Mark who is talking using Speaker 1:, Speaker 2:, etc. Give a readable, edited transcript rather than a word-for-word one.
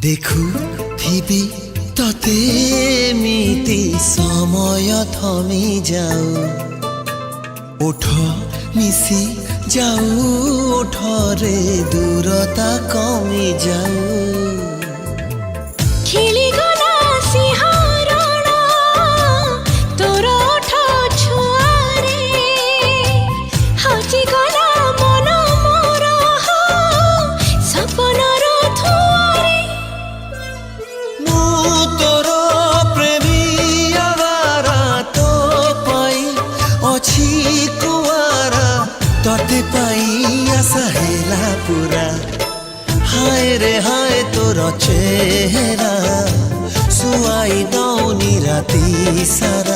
Speaker 1: দেখুথিবি ততে এমিতি সময় থমি যাও ওঠ মিশি যাও ওঠরে দূরতা কমি যাও
Speaker 2: খেলিগলা সিংহରଣ তোর ওঠ ছুଆରେ ହଜିଗଲା ମନ ମୋର ସପନର ଧୂଆରେ
Speaker 1: ମୁଁ ତୋର ପ୍ରେମୀ ଆବାରା ତୋ ପାଇଁ ଅଛି କୁଆରା ତତେ ପାଇ ଆଶା ହେଲା ପୁରା हाय रे हाय तोर चेहरा सुआई दौनी राती सारा